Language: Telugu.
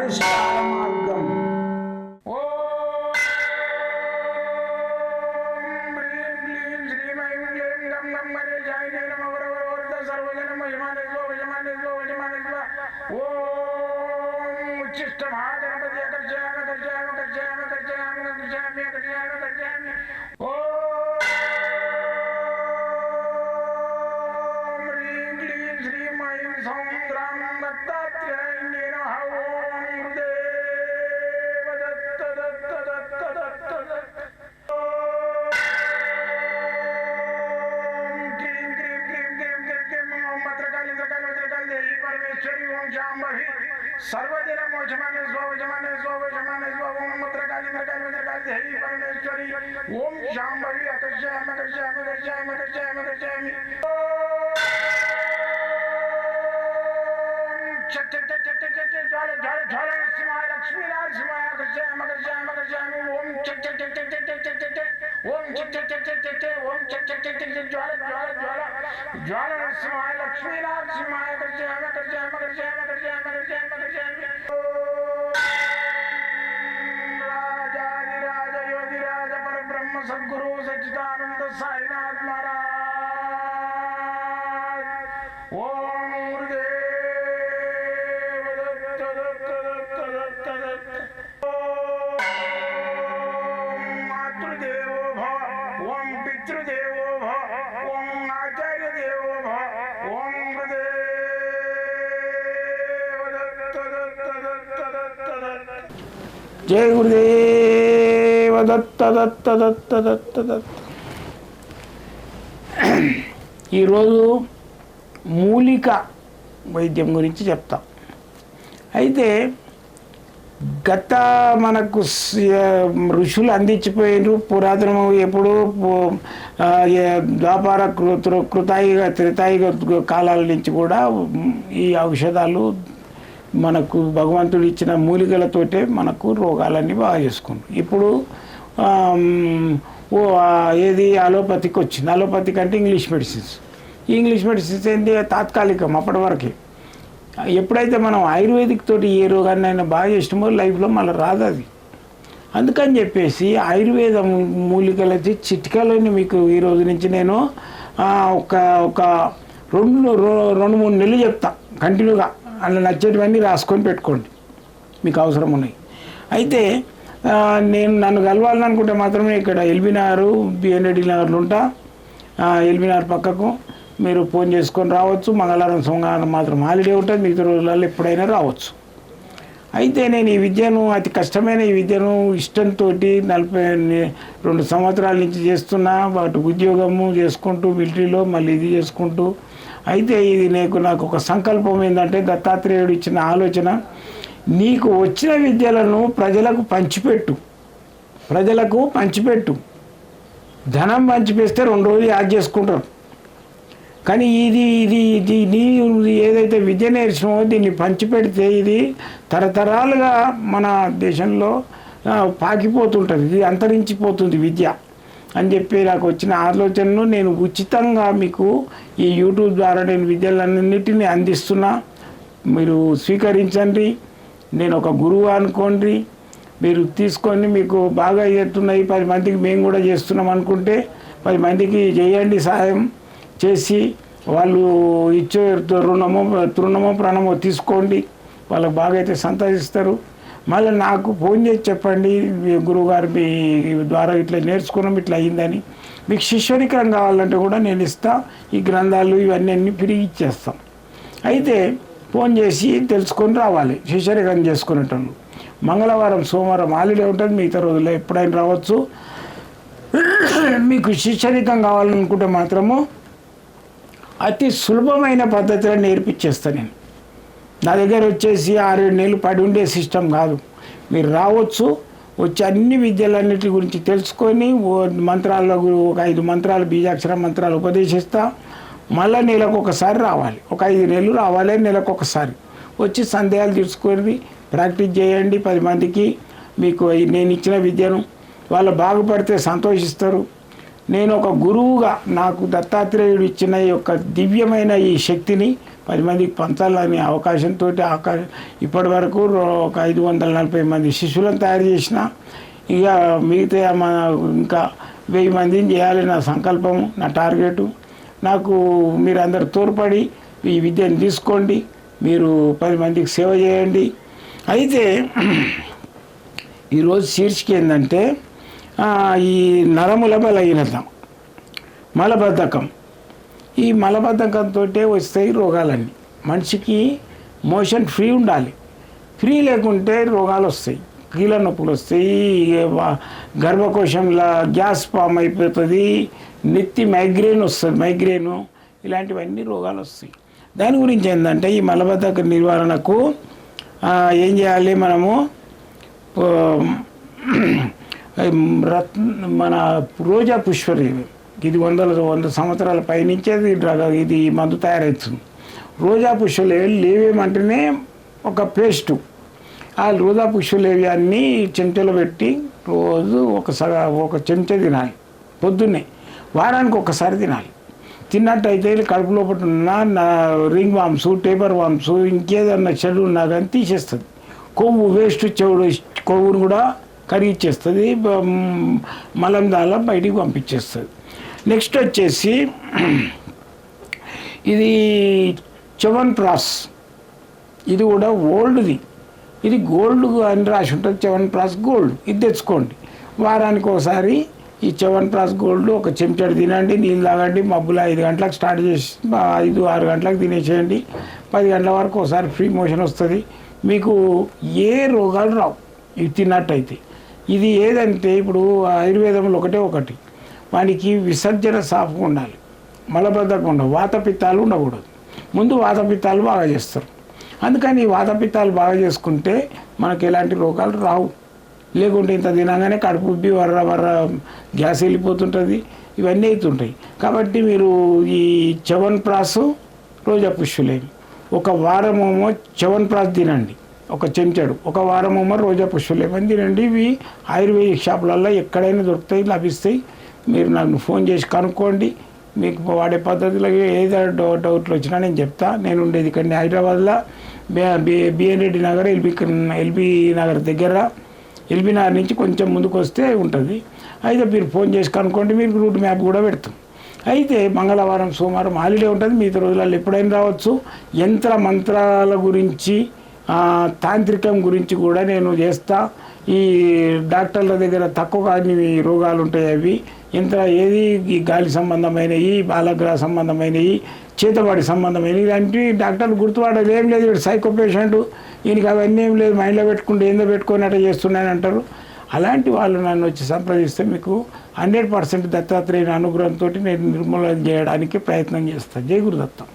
పరిష్కార మార్గం. सर्वदिन मोचमाने स्वजमाने स्वजमाने स्वम मत्रकाली मत्रकाली मत्रकाली देवी परमेश्वरी ओम शांभवी अकर्षयामि अकर्षयामि अकर्षयामि अकर्षयामि अकर्षयामि चट चट चट चट चट ज्वाल ज्वाल ज्वाल नरसिंहाय लक्ष्मी नरसिंहाय अकर्षयामि अकर्षयामि अकर्षयामि ओम चट चट चट चट चट चट चट ओम चट चट चट चट चट ओम चट चट चट चट ज्वाल ज्वाल ज्वाल ज्वाल नरसिंहाय लक्ष्मी नरसिंहाय अकर्षयामि अकर्षयामि अकर्षयामि अकर्षयामि अकर्षयामि अकर्षयामि राजाधिराज योगिराज परब्रह्म सद्गुरु सच्चिदानंद साईनाथ महाराज ओम गुरुदेव दत्त दत्त दत्त दत्त दत्त ओम मातृदेवो भव ओम पितृदेवो भव ओम आचार्य देवो भव ओम गुरुदेव दत्त दत्त दत्त दत्त दत्त जय गुरुदेव दत्त दत्त दत्त दत्त दत्त. ఈరోజు మూలిక వైద్యం గురించి చెప్తాం. అయితే గత మనకు ఋషులు అందించిపోయినారు. పురాతన ఎప్పుడు ద్వాపార కృతాయుగ త్రేతాయుగ కాలాల నుంచి కూడా ఈ ఔషధాలు మనకు భగవంతుడు ఇచ్చిన మూలికలతోటే మనకు రోగాలన్నీ బాగా చేసుకుంటాం. ఇప్పుడు ఏది అలోపతికి వచ్చింది. అలోపతిక్ అంటే ఇంగ్లీష్ మెడిసిన్స్. ఇంగ్లీష్ మెడిసిన్స్ ఏంటి తాత్కాలికం అప్పటి వరకే. ఎప్పుడైతే మనం ఆయుర్వేదిక్ తోటి ఏ రోగాన్ని అయినా బాగా చేసినామో లైఫ్లో మళ్ళీ రాదు అది. అందుకని చెప్పేసి ఆయుర్వేద మూలికలకి చిట్కాలని మీకు ఈరోజు నుంచి నేను ఒక ఒక రెండు మూడు నెలలు చెప్తా కంటిన్యూగా. అలా నచ్చేటివన్నీ రాసుకొని పెట్టుకోండి, మీకు అవసరం ఉన్నాయి. అయితే నేను నన్ను కలవాలని అనుకుంటే మాత్రమే ఇక్కడ ఎల్బీనగర్ బిఎన్రెడ్డి నగర్లో ఉంటా. ఎల్బీనగర్ పక్కకు మీరు ఫోన్ చేసుకొని రావచ్చు. మంగళవారం సోమవారం మాత్రం హాలిడే ఉంటుంది, మిగతా రోజులలో ఎప్పుడైనా రావచ్చు. అయితే నేను ఈ విద్యను అతి కష్టమైన ఈ విద్యను ఇష్టంతో 42 సంవత్సరాల నుంచి చేస్తున్నా. వాటి ఉద్యోగము చేసుకుంటూ మిలిటరీలో మళ్ళీ ఇది చేసుకుంటూ. అయితే ఇది నాకు ఒక సంకల్పం ఏంటంటే దత్తాత్రేయుడు ఇచ్చిన ఆలోచన, నీకు వచ్చిన విద్యలను ప్రజలకు పంచిపెట్టు. ధనం పంచిపేస్తే 2 రోజులు యాడ్ చేసుకుంటారు. కానీ ఇది నీ ఏదైతే విద్య నేర్చుకున్నావో దీన్ని పంచిపెడితే ఇది తరతరాలుగా మన దేశంలో పాకిపోతుంటుంది, ఇది అంతరించిపోతుంది విద్య అని చెప్పి నాకు వచ్చిన ఆలోచనను నేను ఉచితంగా మీకు ఈ యూట్యూబ్ ద్వారా నేను విద్యలన్నింటినీ అందిస్తున్నా. మీరు స్వీకరించండి. నేను ఒక గురువు అనుకోండి, మీరు తీసుకొని మీకు బాగా చేస్తున్నాయి 10 మందికి మేము కూడా చేస్తున్నాం అనుకుంటే 10 మందికి చేయండి. సాయం చేసి వాళ్ళు ఇచ్చే రుణమో ప్రాణమో తీసుకోండి. వాళ్ళకి బాగా అయితే సంతోషిస్తారు. మళ్ళీ నాకు ఫోన్ చేసి చెప్పండి, గురువుగారు మీ ద్వారా ఇట్లా నేర్చుకున్నాం ఇట్లా అయ్యిందని. మీకు శిష్యరికం కావాలంటే కూడా నేను ఇస్తా. ఈ గ్రంథాలు ఇవన్నీ ఫ్రీ ఇచ్చేస్తాం. అయితే ఫోన్ చేసి తెలుసుకొని రావాలి. శిష్యరికం చేసుకునేటోళ్ళు మంగళవారం సోమవారం హాలిడే ఉంటుంది, మిగతా రోజుల్లో ఎప్పుడైనా రావచ్చు. మీకు శిష్యరికం కావాలనుకుంటే మాత్రము అతి సులభమైన పద్ధతిలో నేర్పించేస్తాను నేను. నా దగ్గర వచ్చేసి 6-7 నెలలు పడి ఉండే సిస్టమ్ కాదు. మీరు రావచ్చు, వచ్చి అన్ని విద్యలన్నిటి గురించి తెలుసుకొని మంత్రాల్లో ఒక 5 మంత్రాలు బీజాక్షర మంత్రాలు ఉపదేశిస్తా. మళ్ళీ నెలకు ఒకసారి రావాలి, ఒక 5 నెలలు రావాలి, నెలకు ఒకసారి వచ్చి సందేహాలు తీర్చుకొని ప్రాక్టీస్ చేయండి. 10 మందికి మీకు నేను ఇచ్చిన విద్యను వాళ్ళు బాగుపడితే సంతోషిస్తారు. నేను ఒక గురువుగా నాకు దత్తాత్రేయుడు ఇచ్చిన ఈ యొక్క దివ్యమైన ఈ శక్తిని 10 మందికి పంచాలనే అవకాశంతో ఇప్పటి వరకు ఒక 540 మంది శిష్యులను తయారు చేసిన. ఇక మిగతా మన ఇంకా 1000 మందిని చేయాలి నా సంకల్పము, నా టార్గెటు. నాకు మీరందరూ తోడ్పడి ఈ విద్యను తీసుకోండి, మీరు 10 మందికి సేవ చేయండి. అయితే ఈరోజు శీర్షిక ఏంటంటే ఈ నరముల బలహీనత, మలబద్ధకం. ఈ మలబద్ధకంతో వస్తాయి రోగాలన్నీ. మనిషికి మోషన్ ఫ్రీ ఉండాలి, ఫ్రీ లేకుంటే రోగాలు వస్తాయి, కీళ్ళ నొప్పులు వస్తాయి, గర్భకోశంలో గ్యాస్ ఫామ్ అయిపోతుంది, నెత్తి మైగ్రేన్ వస్తుంది, మైగ్రేను, ఇలాంటివన్నీ రోగాలు వస్తాయి. దాని గురించి ఏంటంటే ఈ మలబద్ధక నివారణకు ఏం చేయాలి మనము? మన రోజా పుష్పరేవి, ఇది 100 సంవత్సరాల పైనుంచే ఇది మందు తయారవుతుంది. రోజా పుష్పలేవి లేవేమంటేనే ఒక పేస్టు. ఆ రోజా పుష్పలేవ్యాన్ని చెంచాలో పెట్టి రోజు ఒక చెంచా తినాలి పొద్దున్నే, వారానికి ఒకసారి తినాలి. తిన్నట్టయితే కడుపు లోపల ఉన్న రింగ్ వామ్స్, టేపర్ వామ్స్, ఇంకేదన్నా చెడు ఉన్నా కానీ తీసేస్తుంది. కొవ్వు వేస్ట్ చెవుడు కొవ్వును కూడా కరిగిచ్చేస్తుంది, మలం దాలా బయటికి పంపించేస్తుంది. నెక్స్ట్ వచ్చేసి ఇది చ్యవన్ప్రాష్, ఇది కూడా ఓల్డ్ది, ఇది గోల్డ్ అని రాసి ఉంటుంది. చ్యవన్ప్రాష్ గోల్డ్, ఇది తెచ్చుకోండి. వారానికి ఒకసారి ఈ చ్యవన్ప్రాష్ గోల్డ్ ఒక చెంచాడు తినండి, నీళ్ళు తాగండి. మబ్బులు 5 గంటలకు స్టార్ట్ చేసి 5-6 గంటలకు తినేసేయండి. 10 గంటల వరకు ఒకసారి ఫ్రీ మోషన్ వస్తుంది. మీకు ఏ రోగాలు రావు ఇది తిన్నట్టయితే. ఇది ఏదంటే ఇప్పుడు ఆయుర్వేదంలో ఒకటి వానికి విసర్జన సాఫ్గా ఉండాలి, మలబద్ధకం ఉండవు, వాతపిత్తాలు ఉండకూడదు. ముందు వాతపిత్తాలు బాగా చేస్తారు. అందుకని ఈ వాతపిత్తాలు బాగా చేసుకుంటే మనకు ఎలాంటి రోగాలు రావు. లేకుంటే ఇంత తినగానే కడుపు ఉబ్బి వర్ర గ్యాస్ వెళ్ళిపోతుంటుంది, ఇవన్నీ అవుతుంటాయి. కాబట్టి మీరు ఈ చ్యవన్ప్రాష్, రోజా పుష్పలేవి ఒక వారమేమో చ్యవన్ప్రాష్ తినండి, ఒక చెంచాడు. ఒక వారమేమో రోజా పుష్పలేవి తినండి. ఇవి ఆయుర్వేదిక్ షాపులలో ఎక్కడైనా దొరుకుతాయి, లభిస్తాయి. మీరు నాకు ఫోన్ చేసి కనుక్కోండి. మీకు వాడే పద్ధతిలో ఏదో డౌట్లు వచ్చినా నేను చెప్తా. నేను ఉండేది ఇక్కడ హైదరాబాద్లో బిఎన్ రెడ్డి నగర్, ఎల్బీ నగర్ దగ్గర, ఎల్బీ నగర్ నుంచి కొంచెం ముందుకు వస్తే ఉంటుంది. అయితే మీరు ఫోన్ చేసి కనుక్కోండి, మీకు రూట్ మ్యాప్ కూడా పెడతాం. అయితే మంగళవారం, సోమవారం హాలిడే ఉంటుంది, మిగతా రోజులలో ఎప్పుడైనా రావచ్చు. యంత్ర మంత్రాల గురించి, తాంత్రికం గురించి కూడా నేను చేస్తా. ఈ డాక్టర్ల దగ్గర తక్కువ కాని రోగాలు ఉంటాయి, అవి ఏది ఈ గాలి సంబంధమైనవి, బాలగ్రహ సంబంధమైనవి, చేతబడి సంబంధమైనవి, ఇలాంటివి డాక్టర్లు గుర్తుపడలేదు. ఏం లేదు, వీడు సైకో పేషెంట్, ఈయనకి అవన్నీ ఏం లేదు, మైండ్లో పెట్టుకుంటే ఏందో పెట్టుకొని అట్లా చేస్తున్నాయని అంటారు. అలాంటి వాళ్ళు నన్ను వచ్చి సంప్రదిస్తే మీకు 100% దత్తాత్రేయుని అనుగ్రహంతో నేను నిర్మూలన చేయడానికి ప్రయత్నం చేస్తాను. జై గురుదత్తం.